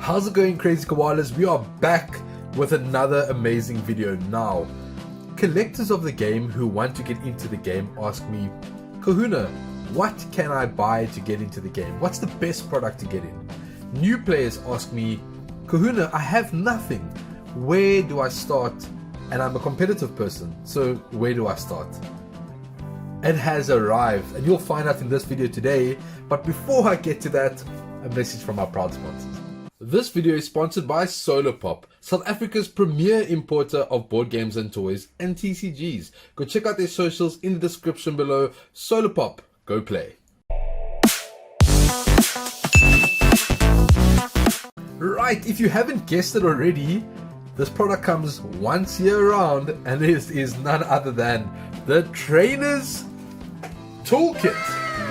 How's it going, crazy koalas? We are back with another amazing video. Now, collectors of the game who want to get into the game ask me, Kahuna, what can I buy to get into the game? What's the best product to get in? New players ask me, Kahuna, I have nothing. Where do I start? And I'm a competitive person, so where do I start? It has arrived, and you'll find out in this video today. But before I get to that, a message from our proud sponsors. This video is sponsored by Solarpop, South Africa's premier importer of board games and toys and TCGs. Go check out their socials in the description below. Solarpop, go play. Right, if you haven't guessed it already, this product comes once year round, and this is none other than the TRAINERS TOOLKIT.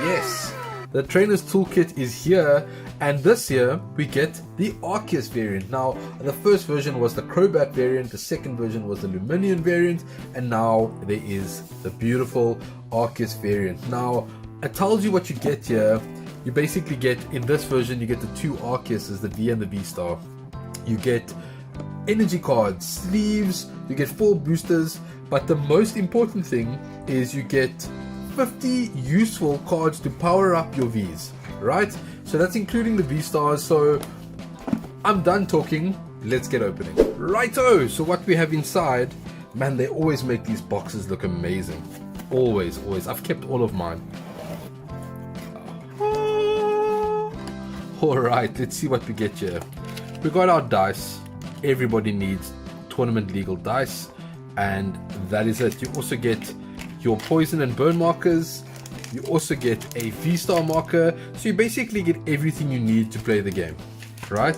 Yes, the TRAINERS TOOLKIT is here. And this year we get the Arceus variant. Now, the first version was the Crobat variant, the second version was the Luminion variant, and now there is the beautiful Arceus variant. Now, I told you what you get here. You basically get, in this version, you get the two Arceuses, the V and the V-Star. You get energy cards, sleeves, you get 4 boosters, but the most important thing is you get 50 useful cards to power up your Vs, right? So that's including the V-Stars. So I'm done talking, let's get opening. Righto, so what we have inside, man, they always make these boxes look amazing. Always, always. I've kept all of mine. Alright, let's see what we get here. We got our dice. Everybody needs tournament legal dice, and that is it. You also get your poison and burn markers. You also get a V-Star marker, so you basically get everything you need to play the game, right?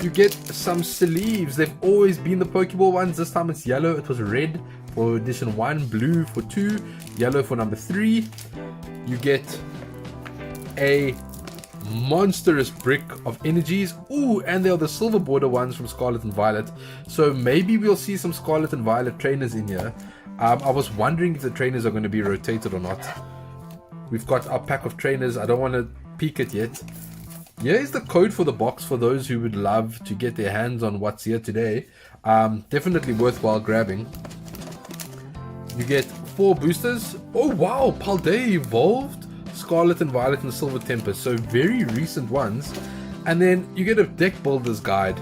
You get some sleeves. They've always been the Pokeball ones. This time it's yellow. It was red for edition 1, blue for 2, yellow for number 3. You get a monstrous brick of energies. Ooh, and they are the silver border ones from Scarlet and Violet. So maybe we'll see some Scarlet and Violet trainers in here. I was wondering if the trainers are going to be rotated or not. We've got our pack of trainers. I don't want to peek it yet. Here is the code for the box for those who would love to get their hands on what's here today. Definitely worthwhile grabbing. You get 4 boosters. Oh wow, Paldea evolved, Scarlet and Violet and Silver Tempest. So very recent ones. And then you get a deck builder's guide,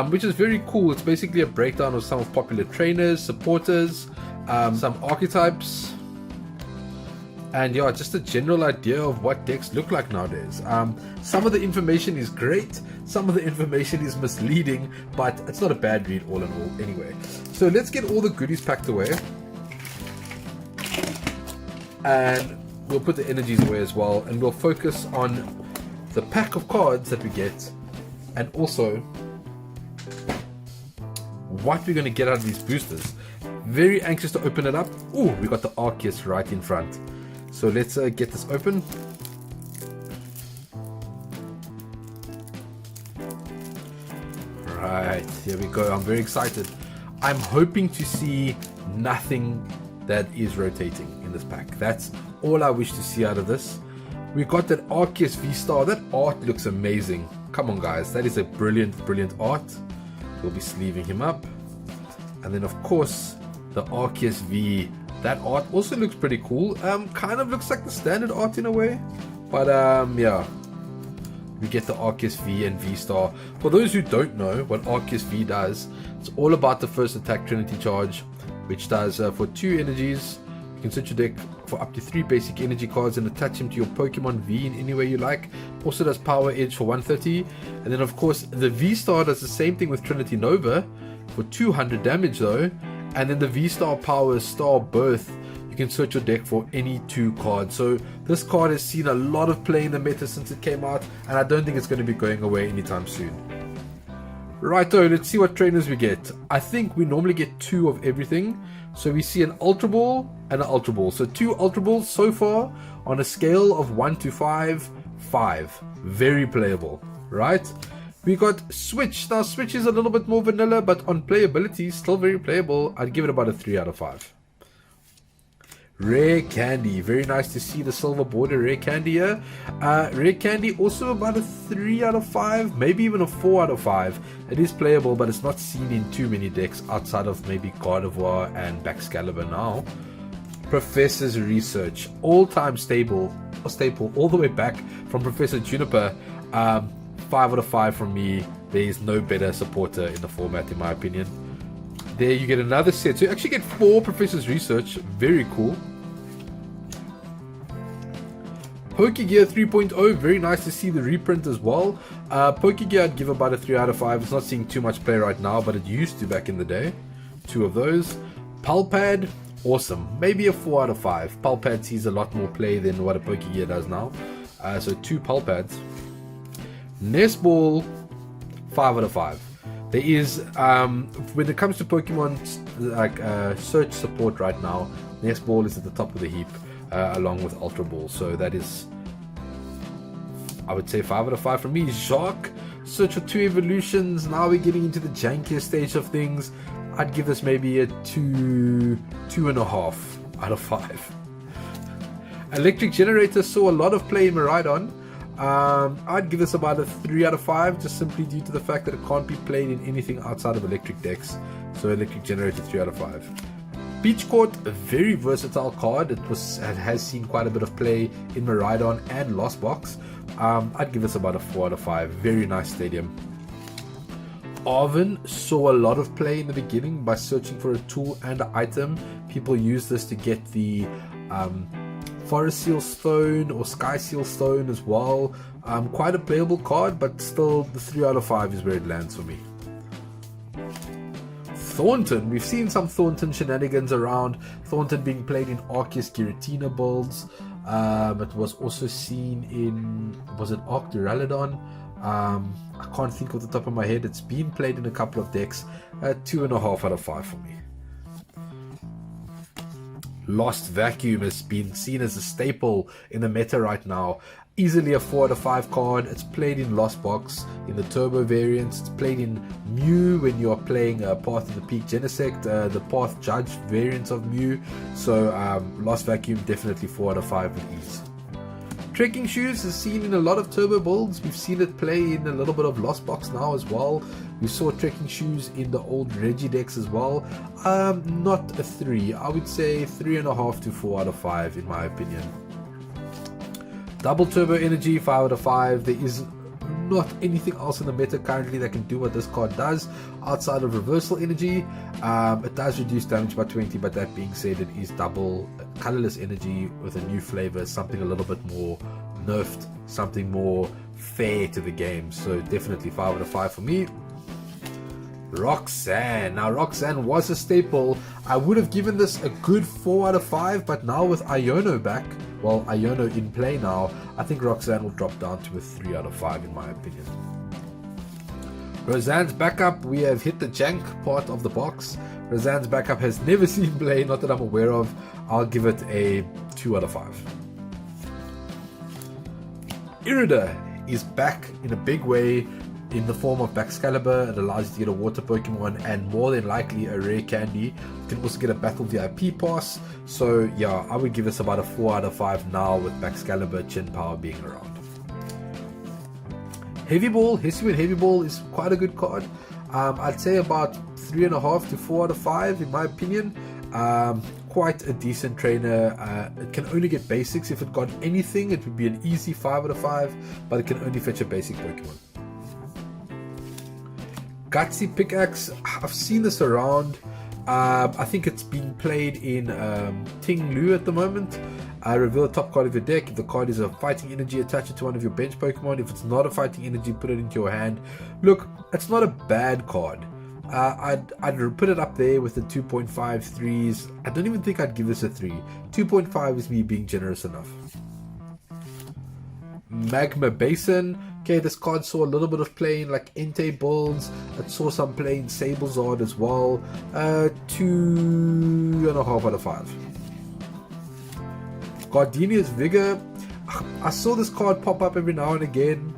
which is very cool. It's basically a breakdown of some of popular trainers, supporters, some archetypes, and yeah, just a general idea of what decks look like nowadays. Some of the information is great, some of the information is misleading, but it's not a bad read all in all anyway. So let's get all the goodies packed away, and we'll put the energies away as well, and we'll focus on the pack of cards that we get, and also what we're going to get out of these boosters. Very anxious to open it up. Oh, we got the Arceus right in front. So let's get this open. Right, here we go. I'm very excited. I'm hoping to see nothing that is rotating in this pack. That's all I wish to see out of this. We got that Arceus V-Star. That art looks amazing. Come on, guys. That is a brilliant, brilliant art. We'll be sleeving him up. And then, of course, the Arceus V. That art also looks pretty cool. Kind of looks like the standard art in a way. But yeah. We get the Arceus V and V-Star. For those who don't know what Arceus V does, it's all about the first attack Trinity charge, which does for 2 energies. You can set your deck for up to 3 basic energy cards and attach them to your Pokemon V in any way you like. Also does Power Edge for 130. And then of course the V-Star does the same thing with Trinity Nova for 200 damage though. And then the V-Star powers Star Birth. You can search your deck for any 2 cards. So this card has seen a lot of play in the meta since it came out, and I don't think it's going to be going away anytime soon. Righto, let's see what trainers we get. I think we normally get 2 of everything. So we see an Ultra Ball and an Ultra Ball. So 2 Ultra Balls so far on a scale of 1 to 5, 5. Very playable, right? We got Switch. Now Switch is a little bit more vanilla, but on playability, still very playable. I'd give it about a 3 out of 5. Rare Candy. Very nice to see the silver border Rare Candy here. Rare Candy also about a 3 out of 5, maybe even a 4 out of 5. It is playable, but it's not seen in too many decks outside of maybe Gardevoir and Baxcalibur now. Professor's Research, all-time staple all the way back from Professor Juniper. 5 out of 5 from me. There is no better supporter in the format, in my opinion. There you get another set. So you actually get 4 Professor's Research. Very cool. Pokegear 3.0. Very nice to see the reprint as well. Pokegear I'd give about a 3 out of 5. It's not seeing too much play right now, but it used to back in the day. 2 of those. Palpad. Awesome. Maybe a 4 out of 5. Palpad sees a lot more play than what a Pokegear does now. So 2 Palpads. Nest Ball. 5 out of 5. There is, when it comes to Pokemon like search support right now, Nest Ball is at the top of the heap, along with Ultra Ball. So that is, I would say, 5 out of 5 for me. Jacques, Search for 2 evolutions. Now we're getting into the jankier stage of things. I'd give this maybe a 2.5 out of 5. Electric Generator saw a lot of play in Miraidon. I'd give this about a 3 out of 5, just simply due to the fact that it can't be played in anything outside of electric decks. So Electric Generator 3 out of 5. Beach Court, a very versatile card. It has seen quite a bit of play in Miraidon and Lost Box. I'd give this about a 4 out of 5. Very nice stadium. Arven saw a lot of play in the beginning by searching for a tool and an item. People use this to get the Forest Seal Stone or Sky Seal Stone as well. Quite a playable card, but still the 3 out of 5 is where it lands for me. Thornton, we've seen some Thornton shenanigans around. Thornton being played in Arceus Giratina builds. It was also seen in, was it Arc Duraludon? I can't think off the top of my head. It's been played in a couple of decks. 2.5 out of 5 for me. Lost Vacuum has been seen as a staple in the meta right now. Easily a 4 out of 5 card. It's played in Lost Box, in the Turbo variants. It's played in Mew when you are playing Path of the Peak Genesect, the Path Judge variants of Mew. So Lost Vacuum, definitely 4 out of 5 with ease. Trekking Shoes is seen in a lot of Turbo builds. We've seen it play in a little bit of Lost Box now as well. We saw Trekking Shoes in the old Reggie decks as well. Not a 3. I would say 3.5 to 4 out of 5 in my opinion. Double Turbo Energy, 5 out of 5. There is not anything else in the meta currently that can do what this card does outside of Reversal Energy. It does reduce damage by 20, but that being said, it is double colorless energy with a new flavor, something a little bit more nerfed, something more fair to the game. So definitely 5 out of 5 for me. Roxanne. Now Roxanne was a staple. I would have given this a good 4 out of 5, but now with Iono back, well, Iono in play now, I think Roxanne will drop down to a 3 out of 5 in my opinion. Roseanne's backup, we have hit the jank part of the box. Roseanne's backup has never seen play, not that I'm aware of. I'll give it a 2 out of 5. Irida is back in a big way in the form of Baxcalibur. It allows you to get a water Pokemon and more than likely a rare candy. You can also get a Battle VIP pass. So yeah, I would give this about a 4 out of 5 now with Baxcalibur Chin Power being around. Heavy Ball, Hisuian Heavy Ball is quite a good card. I'd say about 3.5 to 4 out of 5 in my opinion. Quite a decent trainer. It can only get basics. If it got anything, it would be an easy 5 out of 5, but it can only fetch a basic Pokemon. Gutsy Pickaxe, I've seen this around. I think it's being played in Ting Lu at the moment. Reveal the top card of your deck. If the card is a fighting energy, attach it to one of your bench Pokemon. If it's not a fighting energy, put it into your hand. Look, it's not a bad card. I'd put it up there with the 2.5 3s. I don't even think I'd give this a 3. 2.5 is me being generous enough. Magma Basin. Okay, this card saw a little bit of play in like Entei builds. It saw some play in Sablezard as well. 2.5 out of 5. Gardenia's Vigor. I saw this card pop up every now and again.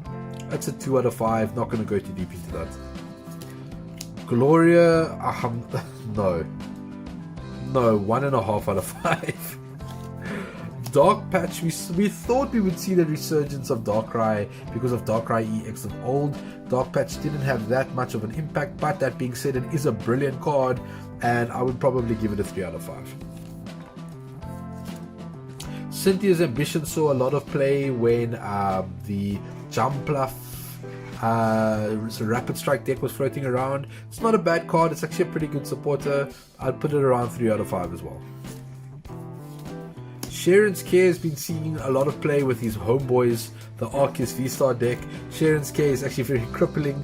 It's a 2 out of 5. Not going to go too deep into that. Gloria. No, 1.5 out of 5. Dark Patch, we thought we would see the resurgence of Darkrai because of Darkrai EX of old. Dark Patch didn't have that much of an impact, but that being said, it is a brilliant card, and I would probably give it a 3 out of 5. Cynthia's Ambition saw a lot of play when the Jumpluff Rapid Strike deck was floating around. It's not a bad card, it's actually a pretty good supporter. I'd put it around 3 out of 5 as well. Sharon's Care has been seeing a lot of play with his homeboys, the Arceus V-Star deck. Sharon's Care is actually very crippling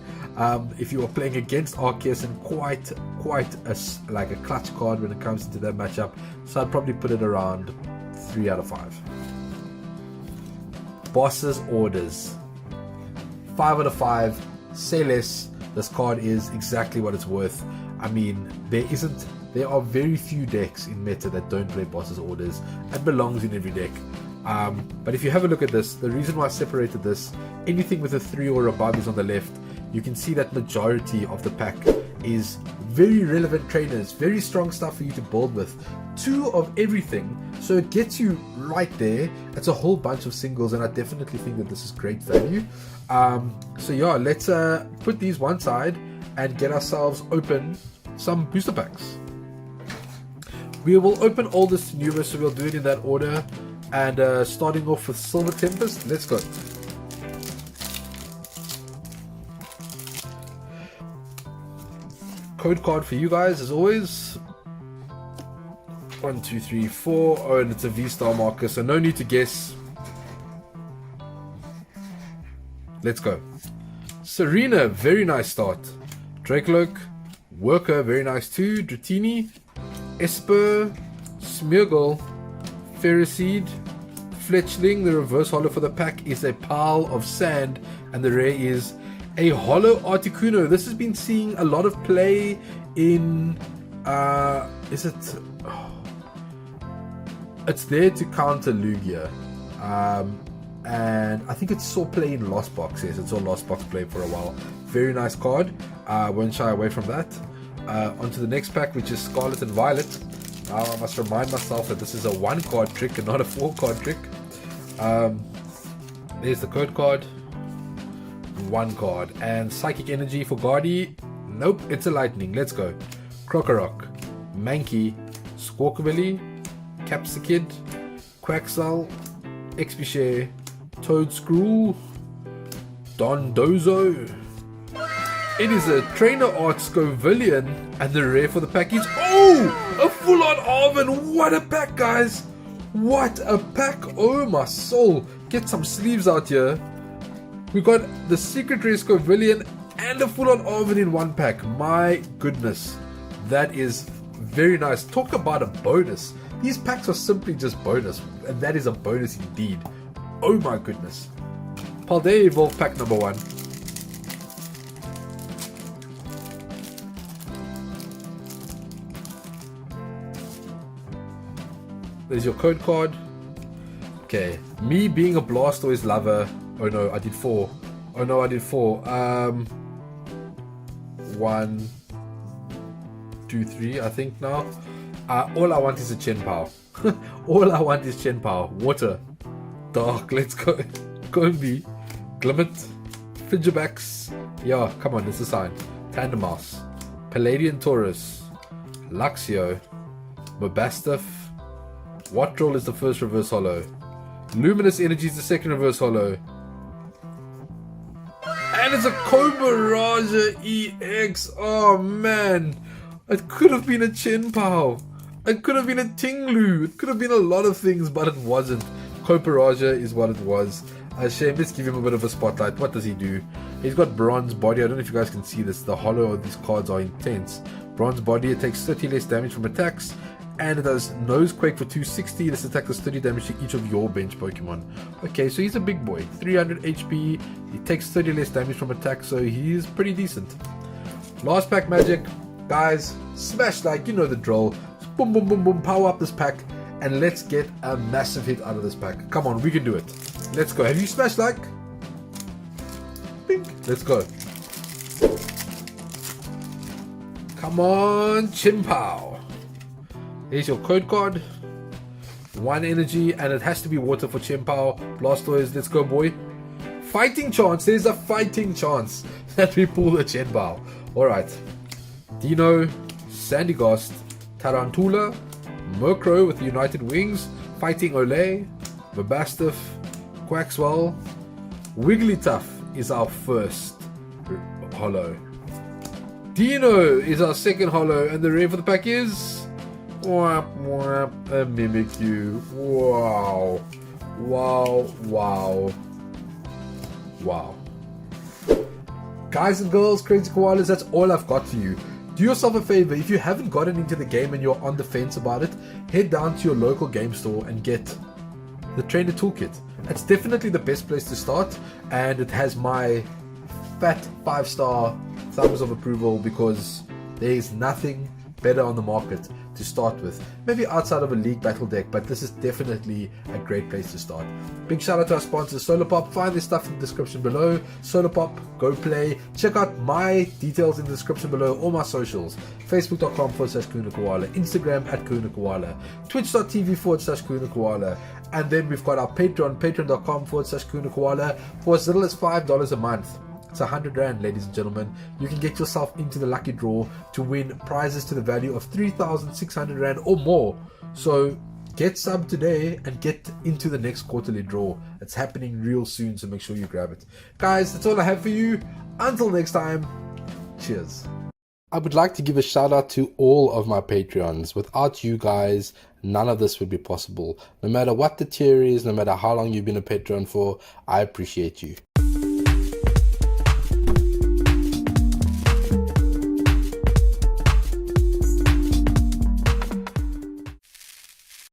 if you are playing against Arceus, and quite a clutch card when it comes into that matchup. So I'd probably put it around 3 out of 5. Boss's Orders, 5 out of 5. Say less. This card is exactly what it's worth. I mean, there are very few decks in meta that don't play Boss's Orders and belongs in every deck. But if you have a look at this, the reason why I separated this, anything with a 3 or above is on the left. You can see that majority of the pack is very relevant trainers, very strong stuff for you to build with. 2 of everything, so it gets you right there. It's a whole bunch of singles, and I definitely think that this is great value. So yeah, let's put these one side and get ourselves open some booster packs. We will open oldest to newest, so we'll do it in that order. And starting off with Silver Tempest, let's go. Code card for you guys as always. 1, 2, 3, 4. Oh, and it's a V-Star marker, so no need to guess. Let's go. Serena, very nice start. Dracoloak, Worker, very nice too. Dratini, Esper, Smeargle, Ferroseed, Fletchling. The reverse holo for the pack is a pile of sand, and the rare is a holo Articuno. This has been seeing a lot of play in it's there to counter Lugia, and I think it saw play in Lost Box. Yes, it saw Lost Box play for a while. Very nice card. Won't shy away from that. Onto the next pack, which is Scarlet and Violet. Now I must remind myself that this is a 1-card trick and not a 4-card trick. There's the code card. 1 card. And Psychic Energy for Guardi. Nope, it's a Lightning. Let's go. Krokorok, Mankey, Squawkabilly, Capsicid, Quaxal, Expichare, Toadscrew, Dondozo. It is a Trainer Art Scovillion, and the rare for the pack is, oh, a full-on Arven. What a pack, guys. What a pack. Oh my soul. Get some sleeves out here. We got the Secret Rare Scovillion and a full-on Arven in one pack. My goodness. That is very nice. Talk about a bonus. These packs are simply just bonus, and that is a bonus indeed. Oh my goodness. Paldea Evolve pack number 1. There's your code card. Okay, me being a Blastoise lover. Oh no, I did 4. Oh no, I did 4. 1, 2, 3, I think now. All I want is a Chenpao. All I want is Chenpao. Water. Dark, let's go. Combi. Glimmet. Fidgebax. Yeah, come on, it's a sign. Tandemaus. Palladian Taurus. Luxio. Mobastiff. Wattrel is the first reverse holo. Luminous Energy is the second reverse holo. And it's a Cobaraja EX. Oh man. It could have been a Chenpao. It could have been a Tinglu. It could have been a lot of things, but it wasn't. Coparaja is what it was. Shame, let's give him a bit of a spotlight. What does he do? He's got Bronze Body. I don't know if you guys can see this. The holo of these cards are intense. Bronze Body, it takes 30 less damage from attacks. And it does Nose Quake for 260. This attack does 30 damage to each of your bench Pokemon. Okay, so he's a big boy. 300 HP. He takes 30 less damage from attack, so he's pretty decent. Last pack magic. Guys, smash like, you know the drill. Boom, boom, boom, boom. Power up this pack. And let's get a massive hit out of this pack. Come on, we can do it. Let's go. Have you smashed like? Bink. Let's go. Come on, Chenpao. Here's your code card. 1 energy, and it has to be water for Chien-Pao. Blastoise, let's go, boy. Fighting chance. There's a fighting chance that we pull the Chien-Pao. Alright. Dino, Sandygast, Tarantula, Murkrow with United Wings, Fighting Olay, Vabastiff, Quaxwell. Wigglytuff is our first holo. Dino is our second holo, and the rare for the pack is whap, whap, a Mimikyu. Wow. Wow, wow, wow. Guys and girls, crazy koalas, that's all I've got for you. Do yourself a favor, if you haven't gotten into the game and you're on the fence about it, head down to your local game store and get the Trainer Toolkit. It's definitely the best place to start, and it has my fat 5-star thumbs of approval, because there is nothing better on the market to start with. Maybe outside of a league battle deck, but this is definitely a great place to start. Big shout out to our sponsor Solarpop. Find this stuff in the description below. Solarpop, go play. Check out my details in the description below. All my socials: facebook.com/Kuna Koala, Instagram @KunaKoala, twitch.tv/Kuna Koala, and then we've got our Patreon, patreon.com/Kuna Koala. For as little as $5 a month, it's 100 Rand, ladies and gentlemen. You can get yourself into the lucky draw to win prizes to the value of 3,600 Rand or more. So get sub today and get into the next quarterly draw. It's happening real soon, so make sure you grab it. Guys, that's all I have for you. Until next time, cheers. I would like to give a shout out to all of my Patreons. Without you guys, none of this would be possible. No matter what the tier is, no matter how long you've been a Patreon for, I appreciate you.